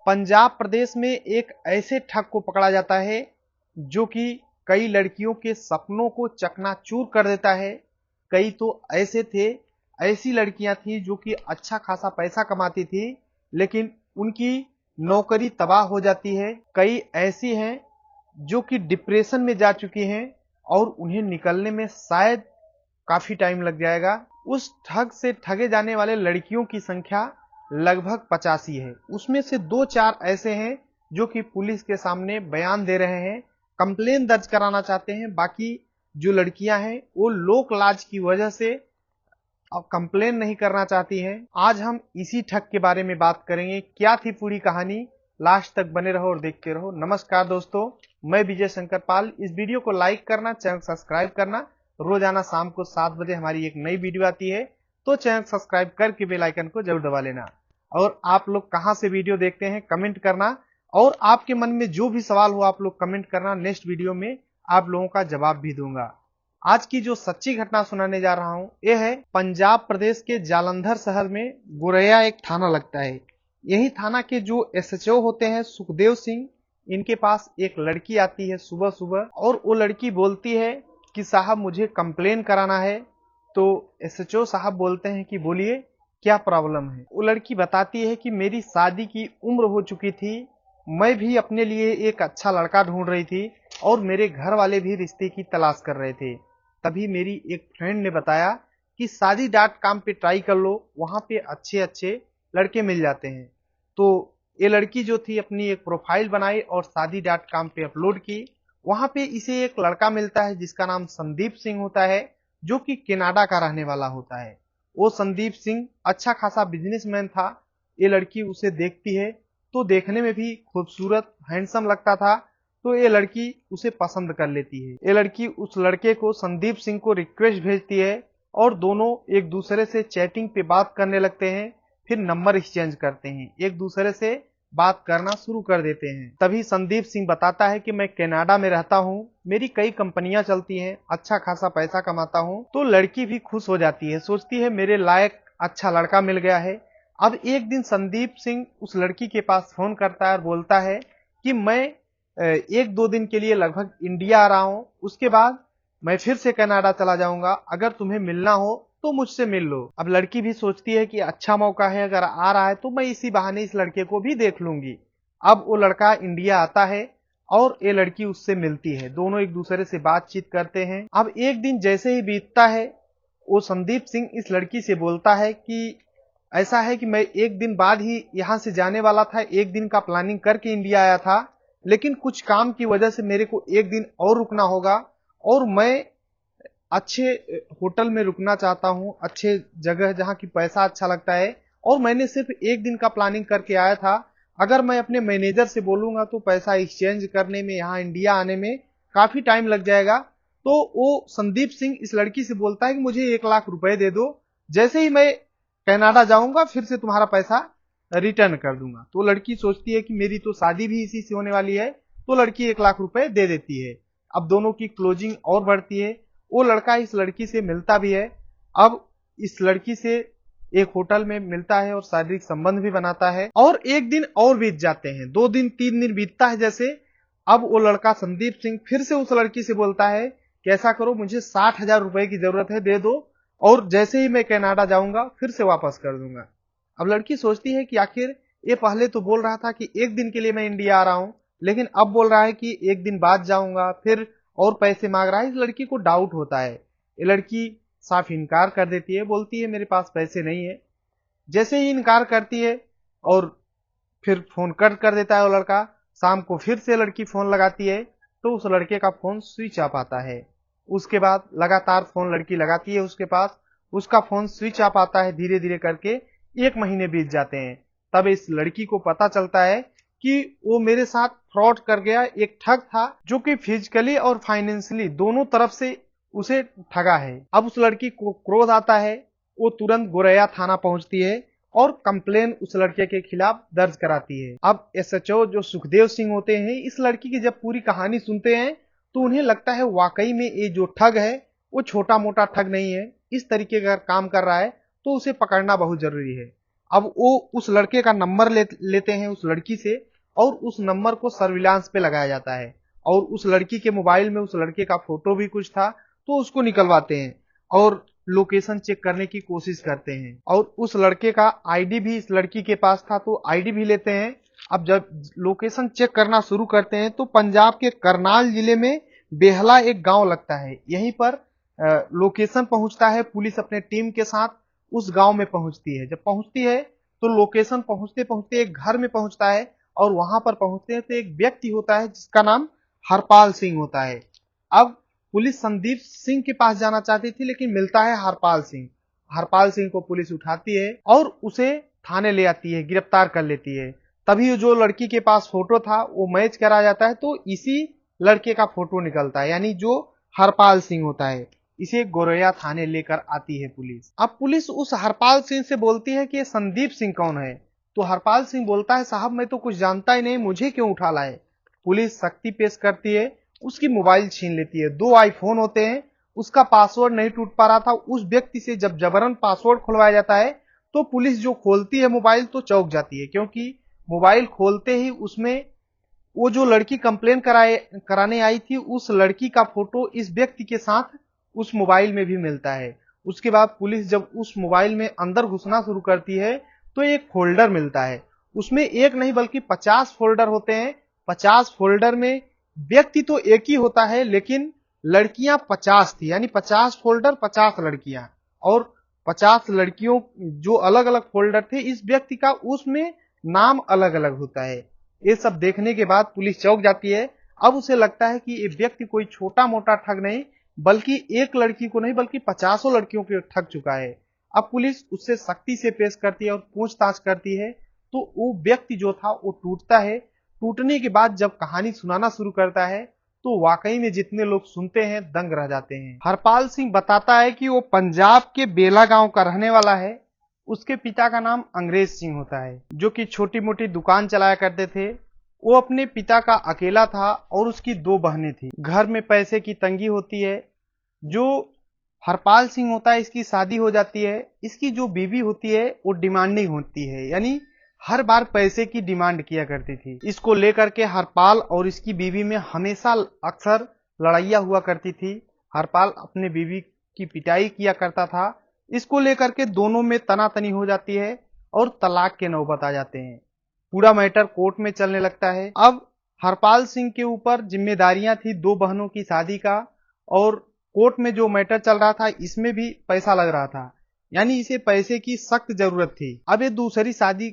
पंजाब प्रदेश में एक ऐसे ठग को पकड़ा जाता है जो कि कई लड़कियों के सपनों को चकनाचूर कर देता है। कई तो ऐसे थे, ऐसी लड़कियां थी जो कि अच्छा खासा पैसा कमाती थी, लेकिन उनकी नौकरी तबाह हो जाती है। कई ऐसी हैं जो कि डिप्रेशन में जा चुकी हैं और उन्हें निकलने में शायद काफी टाइम लग जाएगा। उस ठग से ठगे जाने वाले लड़कियों की संख्या लगभग 85 है। उसमें से 2-4 ऐसे हैं जो कि पुलिस के सामने बयान दे रहे हैं, कंप्लेन दर्ज कराना चाहते हैं। बाकी जो लड़कियां हैं वो लोक लाज की वजह से अब कंप्लेन नहीं करना चाहती हैं। आज हम इसी ठग के बारे में बात करेंगे। क्या थी पूरी कहानी, लास्ट तक बने रहो और देखते रहो। नमस्कार दोस्तों, मैं विजय शंकर पाल। इस वीडियो को लाइक करना, चैनल सब्सक्राइब करना। रोजाना शाम को 7 बजे हमारी एक नई वीडियो आती है, तो चैनल सब्सक्राइब करके बेल आइकन को जरूर दबा लेना। और आप लोग कहां से वीडियो देखते हैं कमेंट करना, और आपके मन में जो भी सवाल हो आप लोग कमेंट करना। नेक्स्ट वीडियो में आप लोगों का जवाब भी दूंगा। आज की जो सच्ची घटना सुनाने जा रहा हूं यह है पंजाब प्रदेश के जालंधर शहर में गोरैया एक थाना लगता है। यही थाना के जो एसएचओ होते हैं सुखदेव सिंह, इनके पास एक लड़की आती है सुबह सुबह, और वो लड़की बोलती है कि साहब मुझे कंप्लेन कराना है। तो एसएचओ साहब बोलते हैं कि बोलिए क्या प्रॉब्लम है। वो लड़की बताती है कि मेरी शादी की उम्र हो चुकी थी, मैं भी अपने लिए एक अच्छा लड़का ढूंढ रही थी और मेरे घर वाले भी रिश्ते की तलाश कर रहे थे। तभी मेरी एक फ्रेंड ने बताया कि शादी.com पे ट्राई कर लो, वहां पे अच्छे अच्छे लड़के मिल जाते हैं। तो ये लड़की जो थी अपनी एक प्रोफाइल बनाई और शादी.com पे अपलोड की। वहां पे इसे एक लड़का मिलता है जिसका नाम संदीप सिंह होता है, जो कि कनाडा का रहने वाला होता है। वो संदीप सिंह अच्छा खासा बिजनेसमैन था। ये लड़की उसे देखती है तो देखने में भी खूबसूरत हैंडसम लगता था, तो ये लड़की उसे पसंद कर लेती है। ये लड़की उस लड़के को, संदीप सिंह को, रिक्वेस्ट भेजती है और दोनों एक दूसरे से चैटिंग पे बात करने लगते हैं। फिर नंबर एक्सचेंज करते हैं, एक दूसरे से बात करना शुरू कर देते हैं। तभी संदीप सिंह बताता है कि मैं कनाडा में रहता हूँ, मेरी कई कंपनियां चलती हैं, अच्छा खासा पैसा कमाता हूँ। तो लड़की भी खुश हो जाती है, सोचती है मेरे लायक अच्छा लड़का मिल गया है। अब एक दिन संदीप सिंह उस लड़की के पास फोन करता है और बोलता है कि मैं 1-2 दिन के लिए लगभग इंडिया आ रहा हूं, उसके बाद मैं फिर से कनाडा चला जाऊंगा। अगर तुम्हें मिलना हो तो मुझसे मिल लो। अब लड़की भी सोचती है कि अच्छा मौका है, अगर आ रहा है तो मैं इसी बहाने इस लड़के को भी देख लूंगी। अब वो लड़का इंडिया आता है और ये लड़की उससे मिलती है, दोनों एक दूसरे से बातचीत करते हैं। अब एक दिन जैसे ही बीतता है, वो संदीप सिंह इस लड़की से बोलता है कि ऐसा है कि मैं एक दिन बाद ही यहां से जाने वाला था, एक दिन का प्लानिंग करके इंडिया आया था, लेकिन कुछ काम की वजह से मेरे को एक दिन और रुकना होगा और मैं अच्छे होटल में रुकना चाहता हूं, अच्छे जगह जहां की पैसा अच्छा लगता है, और मैंने सिर्फ एक दिन का प्लानिंग करके आया था। अगर मैं अपने मैनेजर से बोलूंगा तो पैसा एक्सचेंज करने में, यहाँ इंडिया आने में काफी टाइम लग जाएगा। तो वो संदीप सिंह इस लड़की से बोलता है कि मुझे 1 लाख रुपए दे दो, जैसे ही मैं कनाडा जाऊंगा फिर से तुम्हारा पैसा रिटर्न कर दूंगा। तो लड़की सोचती है कि मेरी तो शादी भी इसी से होने वाली है, तो लड़की 1 लाख रुपए दे देती है। अब दोनों की क्लोजिंग और बढ़ती है, वो लड़का इस लड़की से मिलता भी है। अब इस लड़की से एक होटल में मिलता है और शारीरिक संबंध भी बनाता है, और एक दिन और बीत जाते हैं, 2 दिन 3 दिन बीतता है जैसे। अब वो लड़का संदीप सिंह फिर से उस लड़की से बोलता है कि ऐसा करो, मुझे 60,000 रुपए की जरूरत है, दे दो, और जैसे ही मैं कनाडा जाऊंगा फिर से वापस कर दूंगा। अब लड़की सोचती है कि आखिर ये पहले तो बोल रहा था कि एक दिन के लिए मैं इंडिया आ रहा हूं, लेकिन अब बोल रहा है कि एक दिन बाद जाऊंगा, फिर और पैसे मांग रहा है। इस लड़की को डाउट होता है। ये लड़की साफ इनकार कर देती है, बोलती है मेरे पास पैसे नहीं है। जैसे ही इनकार करती है और फिर फोन कट कर देता है वो लड़का। शाम को फिर से लड़की फोन लगाती है तो उस लड़के का फोन स्विच ऑफ आता है। उसके बाद लगातार फोन लड़की लगाती है उसके पास, उसका फोन स्विच ऑफ आता है। धीरे धीरे करके 1 महीने बीत जाते हैं। तब इस लड़की को पता चलता है कि वो मेरे साथ फ्रॉड कर गया, एक ठग था जो कि फिजिकली और फाइनेंशियली दोनों तरफ से उसे ठगा है। अब उस लड़की को क्रोध आता है, वो तुरंत गोरैया थाना पहुंचती है और कंप्लेन उस लड़के के खिलाफ दर्ज कराती है। अब एसएचओ जो सुखदेव सिंह होते हैं, इस लड़की की जब पूरी कहानी सुनते हैं तो उन्हें लगता है वाकई में ये जो ठग है वो छोटा मोटा ठग नहीं है, इस तरीके का काम कर रहा है तो उसे पकड़ना बहुत जरूरी है। अब वो उस लड़के का नंबर लेते हैं उस लड़की से, और उस नंबर को सर्विलांस पे लगाया जाता है, और उस लड़की के मोबाइल में उस लड़के का फोटो भी कुछ था, तो उसको निकलवाते हैं और लोकेशन चेक करने की कोशिश करते हैं, और उस लड़के का आईडी भी इस लड़की के पास था, तो आईडी भी लेते हैं। अब जब लोकेशन चेक करना शुरू करते हैं तो पंजाब के करनाल जिले में बेहला एक गांव लगता है, यहीं पर लोकेशन पहुंचता है। पुलिस अपने टीम के साथ उस गांव में पहुंचती है। जब पहुंचती है तो लोकेशन पहुंचते पहुंचते एक घर में पहुंचता है, और वहां पर पहुंचते हैं तो एक व्यक्ति होता है जिसका नाम हरपाल सिंह होता है। अब पुलिस संदीप सिंह के पास जाना चाहती थी, लेकिन मिलता है हरपाल सिंह। हरपाल सिंह को पुलिस उठाती है और उसे थाने ले आती है, गिरफ्तार कर लेती है। तभी जो लड़की के पास फोटो था वो मैच करा जाता है, तो इसी लड़के का फोटो निकलता है, यानी जो हरपाल सिंह होता है। इसे गोरैया थाने लेकर आती है पुलिस। अब पुलिस उस हरपाल सिंह से बोलती है कि ये संदीप सिंह कौन है, तो हरपाल सिंह बोलता है साहब मैं तो कुछ जानता ही नहीं, मुझे क्यों उठा लाए। पुलिस सख्ती पेश करती है, उसकी मोबाइल छीन लेती है। 2 आईफोन होते हैं, उसका पासवर्ड नहीं टूट पा रहा था। उस व्यक्ति से जब जबरन पासवर्ड खुलवाया जाता है तो पुलिस जो खोलती है मोबाइल तो चौंक जाती है, क्योंकि मोबाइल खोलते ही उसमें वो जो लड़की कंप्लेन कराने आई थी उस लड़की का फोटो इस व्यक्ति के साथ उस मोबाइल में भी मिलता है। उसके बाद पुलिस जब उस मोबाइल में अंदर घुसना शुरू करती है तो एक फोल्डर मिलता है, उसमें एक नहीं बल्कि 50 फोल्डर होते हैं। 50 फोल्डर में व्यक्ति तो एक ही होता है, लेकिन लड़कियां 50 थी, यानी 50 फोल्डर 50 लड़कियां, और 50 लड़कियों जो अलग अलग फोल्डर थे इस व्यक्ति का, उसमें नाम अलग अलग होता है। ये सब देखने के बाद पुलिस चौंक जाती है। अब उसे लगता है कि ये व्यक्ति कोई छोटा मोटा ठग नहीं, बल्कि एक लड़की को नहीं बल्कि 50 लड़कियों को ठग चुका है। अब पुलिस उससे सख्ती से पेश करती है और पूछताछ करती है, तो वो व्यक्ति जो था वो टूटता है। टूटने के बाद जब कहानी सुनाना शुरू करता है तो वाकई में जितने लोग सुनते हैं दंग रह जाते हैं। हरपाल सिंह बताता है कि वो पंजाब के बेला गांव का रहने वाला है। उसके पिता का नाम अंग्रेज सिंह होता है, जो कि छोटी मोटी दुकान चलाया करते थे। वो अपने पिता का अकेला था और उसकी 2 बहनें थी। घर में पैसे की तंगी होती है। जो हरपाल सिंह होता है इसकी शादी हो जाती है। इसकी जो बीवी होती है वो डिमांडिंग होती है, यानी हर बार पैसे की डिमांड किया करती थी। इसको लेकर के हरपाल और इसकी बीवी में हमेशा अक्सर लड़ाइयाँ हुआ करती थी। हरपाल अपने बीवी की पिटाई किया करता था। इसको लेकर के दोनों में तनातनी हो जाती है और तलाक के नौबत आ जाते हैं। पूरा मैटर कोर्ट में चलने लगता है। अब हरपाल सिंह के ऊपर जिम्मेदारियां थी 2 बहनों की शादी का, और कोर्ट में जो मैटर चल रहा था इसमें भी पैसा लग रहा था, यानी इसे पैसे की सख्त जरूरत थी। अब ये दूसरी शादी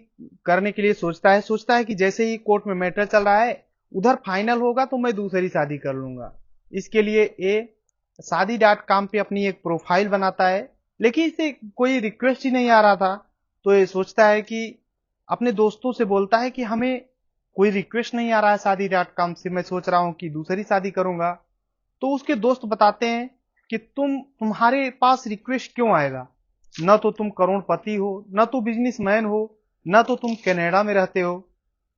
करने के लिए सोचता है कि जैसे ही कोर्ट में मैटर चल रहा है उधर फाइनल होगा तो मैं दूसरी शादी कर लूंगा। इसके लिए ये शादी.com पे अपनी एक प्रोफाइल बनाता है, लेकिन इसे कोई रिक्वेस्ट ही नहीं आ रहा था। तो ये सोचता है कि अपने दोस्तों से बोलता है कि हमें कोई रिक्वेस्ट नहीं आ रहा है शादी.com से, मैं सोच रहा हूं कि दूसरी शादी करूंगा। तो उसके दोस्त बताते हैं कि तुम्हारे पास रिक्वेस्ट क्यों आएगा, न तो तुम करोड़पति हो, न तो बिजनेसमैन हो, न तो तुम कनाडा में रहते हो।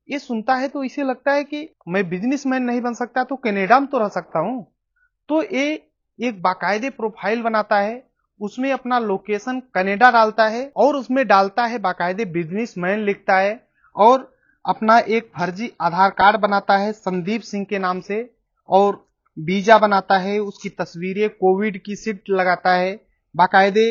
ये सुनता है तो इसे लगता है कि मैं बिजनेसमैन नहीं बन सकता तो कनाडा में तो रह सकता हूं। तो ये एक बाकायदे प्रोफाइल बनाता है, उसमें अपना लोकेशन कनाडा डालता है और उसमें डालता है बाकायदे बिजनेसमैन लिखता है, और अपना एक फर्जी आधार कार्ड बनाता है संदीप सिंह के नाम से, और वीजा बनाता है, उसकी तस्वीरें कोविड की शिफ्ट लगाता है बाकायदे।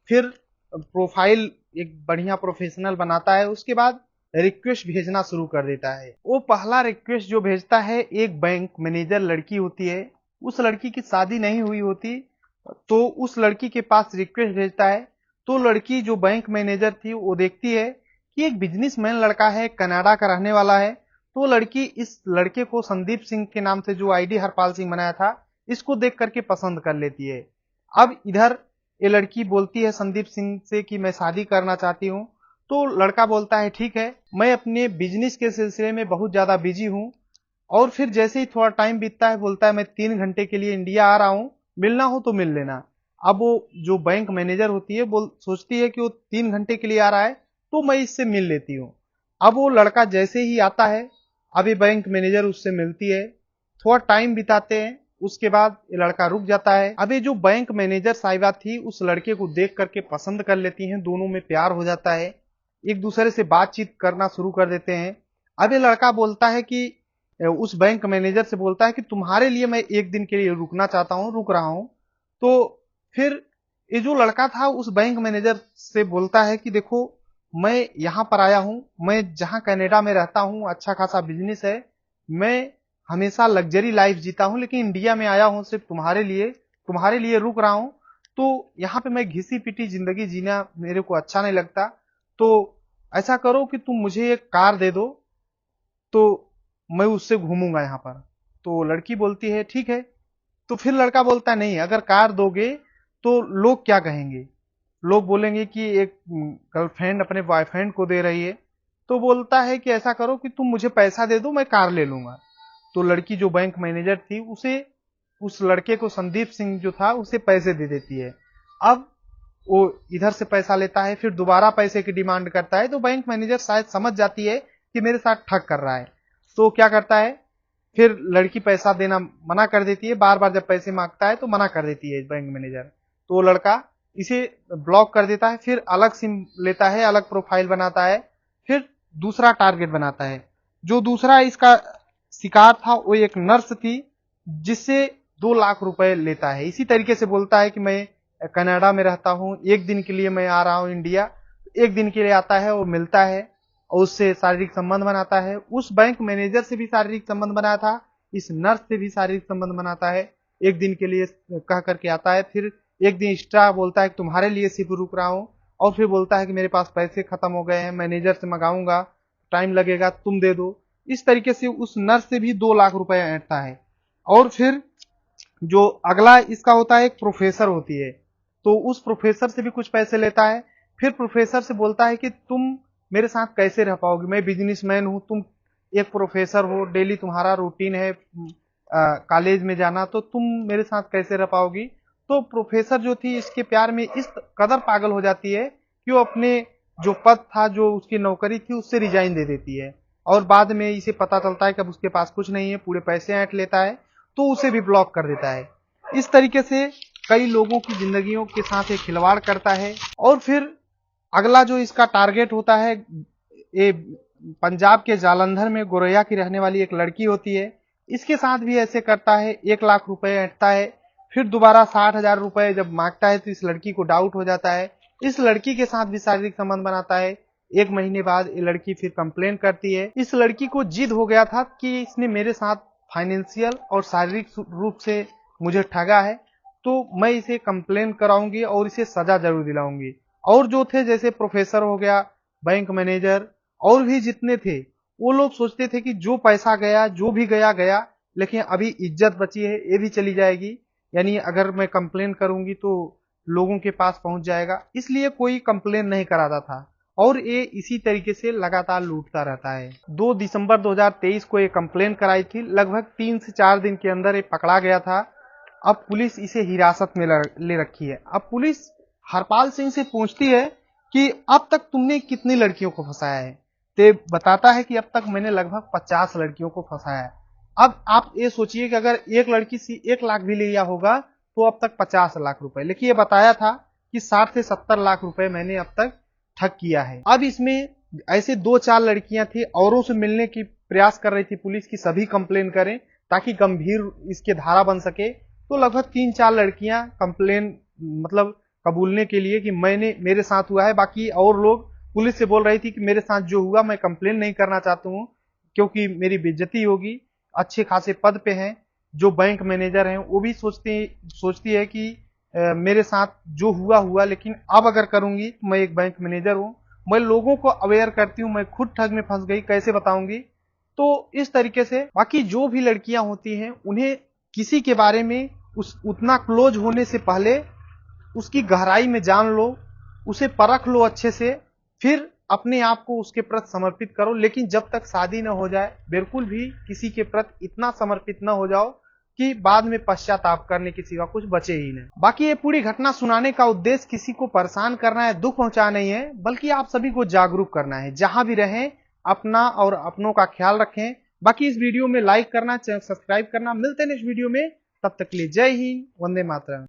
फिर प्रोफाइल एक बढ़िया प्रोफेशनल बनाता है। उसके बाद रिक्वेस्ट भेजना शुरू कर देता है। वो पहला रिक्वेस्ट जो भेजता है एक बैंक मैनेजर लड़की होती है, उस लड़की की शादी नहीं हुई होती, तो उस लड़की के पास रिक्वेस्ट भेजता है। तो लड़की जो बैंक मैनेजर थी वो देखती है कि एक बिजनेसमैन लड़का है, कनाडा का रहने वाला है, तो लड़की इस लड़के को संदीप सिंह के नाम से जो आईडी हरपाल सिंह बनाया था इसको देख करके पसंद कर लेती है। अब इधर ये लड़की बोलती है संदीप सिंह से कि मैं शादी करना चाहती हूँ। तो लड़का बोलता है ठीक है, मैं अपने बिजनेस के सिलसिले में बहुत ज्यादा बिजी हूँ। और फिर जैसे ही थोड़ा टाइम बीतता है बोलता है मैं 3 घंटे के लिए इंडिया आ रहा हूँ, मिलना हो तो मिल लेना। अब वो जो बैंक मैनेजर होती है बोल सोचती है कि वो 3 घंटे के लिए आ रहा है तो मैं इससे मिल लेती हूँ। अब वो लड़का जैसे ही आता है, अभी बैंक मैनेजर उससे मिलती है, थोड़ा टाइम बिताते हैं, उसके बाद ये लड़का रुक जाता है। अब ये जो बैंक मैनेजर साहिबा थी उस लड़के को देख करके पसंद कर लेती हैं, दोनों में प्यार हो जाता है। एक दूसरे से बातचीत करना शुरू कर देते हैं। अब ये लड़का बोलता है कि उस बैंक मैनेजर से बोलता है कि तुम्हारे लिए मैं एक दिन के लिए रुकना चाहता हूँ, रुक रहा हूँ। तो फिर ये जो लड़का था उस बैंक मैनेजर से बोलता है कि देखो, मैं यहाँ पर आया हूँ, मैं जहाँ कनाडा में रहता हूँ, अच्छा खासा बिजनेस है, मैं हमेशा लग्जरी लाइफ जीता हूँ, लेकिन इंडिया में आया हूँ सिर्फ तुम्हारे लिए रुक रहा हूँ। तो यहाँ पे मैं घिसी पिटी जिंदगी जीना मेरे को अच्छा नहीं लगता। तो ऐसा करो कि तुम मुझे एक कार दे दो, तो मैं उससे घूमूंगा यहाँ पर। तो लड़की बोलती है ठीक है। तो फिर लड़का बोलता है नहीं, अगर कार दोगे तो लोग क्या कहेंगे, लोग बोलेंगे कि एक गर्लफ्रेंड अपने बॉयफ्रेंड को दे रही है। तो बोलता है कि ऐसा करो कि तुम मुझे पैसा दे दो, मैं कार ले लूंगा। तो लड़की जो बैंक मैनेजर थी उसे, उस लड़के को, संदीप सिंह जो था, उसे पैसे दे देती है। अब वो इधर से पैसा लेता है, फिर दोबारा पैसे की डिमांड करता है। तो बैंक मैनेजर शायद समझ जाती है कि मेरे साथ ठग कर रहा है। तो क्या करता है, फिर लड़की पैसा देना मना कर देती है। बार बार जब पैसे मांगता है तो मना कर देती है बैंक मैनेजर। तो वो लड़का इसे ब्लॉक कर देता है, फिर अलग सिम लेता है, अलग प्रोफाइल बनाता है, फिर दूसरा टारगेट बनाता है। जो दूसरा इसका शिकार था वो एक नर्स थी, जिससे 2 लाख रुपए लेता है। इसी तरीके से बोलता है कि मैं कनाडा में रहता हूँ, एक दिन के लिए मैं आ रहा हूँ इंडिया। एक दिन के लिए आता है, वो मिलता है और उससे शारीरिक संबंध बनाता है। उस बैंक मैनेजर से भी शारीरिक संबंध बनाया था, इस नर्स से भी शारीरिक संबंध बनाता है। एक दिन के लिए कह करके आता है, फिर एक दिन एक्स्ट्रा बोलता है कि तुम्हारे लिए सिर्फ रुक रहा हूँ, और फिर बोलता है कि मेरे पास पैसे खत्म हो गए हैं, मैनेजर से मंगाऊंगा, टाइम लगेगा, तुम दे दो। इस तरीके से उस नर्स से भी 2 लाख रुपए ऐंठता है। और फिर जो अगला इसका होता है, एक प्रोफेसर होती है, तो उस प्रोफेसर से भी कुछ पैसे लेता है। फिर प्रोफेसर से बोलता है कि तुम मेरे साथ कैसे रह पाओगे, मैं बिजनेसमैन हूं, तुम एक प्रोफेसर हो, डेली तुम्हारा रूटीन है कॉलेज में जाना, तो तुम मेरे साथ कैसे रह पाओगी। तो प्रोफेसर जो थी इसके प्यार में इस कदर पागल हो जाती है कि वो अपने जो पद था, जो उसकी नौकरी थी, उससे रिजाइन दे देती है। और बाद में इसे पता चलता है कि अब उसके पास कुछ नहीं है, पूरे पैसे ऐंठ लेता है, तो उसे भी ब्लॉक कर देता है। इस तरीके से कई लोगों की जिंदगियों के साथ ये खिलवाड़ करता है। और फिर अगला जो इसका टारगेट होता है, ये पंजाब के जालंधर में गोरैया की रहने वाली एक लड़की होती है, इसके साथ भी ऐसे करता है। 1 लाख रुपए ऐंठता है, फिर दोबारा 60,000 रुपए जब मांगता है तो इस लड़की को डाउट हो जाता है, इस लड़की के साथ भी शारीरिक संबंध बनाता है। 1 महीने बाद ये लड़की फिर कंप्लेन करती है। इस लड़की को जिद हो गया था कि इसने मेरे साथ फाइनेंशियल और शारीरिक रूप से मुझे ठगा है, तो मैं इसे कंप्लेन कराऊंगी और इसे सजा जरूर दिलाऊंगी। और जो थे, जैसे प्रोफेसर हो गया, बैंक मैनेजर, और भी जितने थे, वो लोग सोचते थे कि जो पैसा गया, जो भी गया गया, लेकिन अभी इज्जत बची है, ये भी चली जाएगी। यानी अगर मैं कंप्लेन करूंगी तो लोगों के पास पहुंच जाएगा, इसलिए कोई कंप्लेन नहीं कराता था। और ये इसी तरीके से लगातार लूटता रहता है। 2 दिसंबर 2023 को ये कंप्लेन कराई थी, लगभग 3 से 4 दिन के अंदर ये पकड़ा गया था। अब पुलिस इसे हिरासत में ले रखी है। अब पुलिस हरपाल सिंह से पूछती है कि अब तक तुमने कितनी लड़कियों को फंसाया है। तो बताता है कि अब तक मैंने लगभग 50 लड़कियों को फंसाया है। अब आप ये सोचिए कि अगर एक लड़की से 1 लाख भी लिया होगा तो अब तक 50 लाख रुपए, लेकिन ये बताया था कि 60 से 70 लाख रुपए मैंने अब तक ठग किया है। अब इसमें ऐसे 2-4 लड़कियां थी, औरों से मिलने की प्रयास कर रही थी पुलिस की सभी कंप्लेन करें ताकि गंभीर इसके धारा बन सके। तो लगभग 3-4 लड़कियां कंप्लेन मतलब कबूलने के लिए कि मेरे साथ हुआ है। बाकी और लोग पुलिस से बोल रही थी कि मेरे साथ जो हुआ मैं कंप्लेन नहीं करना चाहता हूँ, क्योंकि मेरी बेइज्जती होगी। अच्छे खासे पद पे हैं, जो बैंक मैनेजर हैं, वो भी सोचती है कि मेरे साथ जो हुआ हुआ, लेकिन अब अगर करूंगी तो मैं एक बैंक मैनेजर हूं, मैं लोगों को अवेयर करती हूँ, मैं खुद ठग में फंस गई, कैसे बताऊंगी। तो इस तरीके से बाकी जो भी लड़कियां होती हैं, उन्हें किसी के बारे में उतना क्लोज होने से पहले उसकी गहराई में जान लो, उसे परख लो अच्छे से, फिर अपने आप को उसके प्रति समर्पित करो। लेकिन जब तक शादी न हो जाए, बिल्कुल भी किसी के प्रति इतना समर्पित न हो जाओ कि बाद में पश्चाताप करने के सिवा कुछ बचे ही नहीं। बाकी ये पूरी घटना सुनाने का उद्देश्य किसी को परेशान करना है, दुख पहुंचाना नहीं है, बल्कि आप सभी को जागरूक करना है। जहां भी रहें, अपना और अपनों का ख्याल रखें। बाकी इस वीडियो में लाइक करना, चैनल सब्सक्राइब करना। मिलते हैं नेक्स्ट वीडियो में, तब तक के लिए जय हिंद, वंदे मातरम।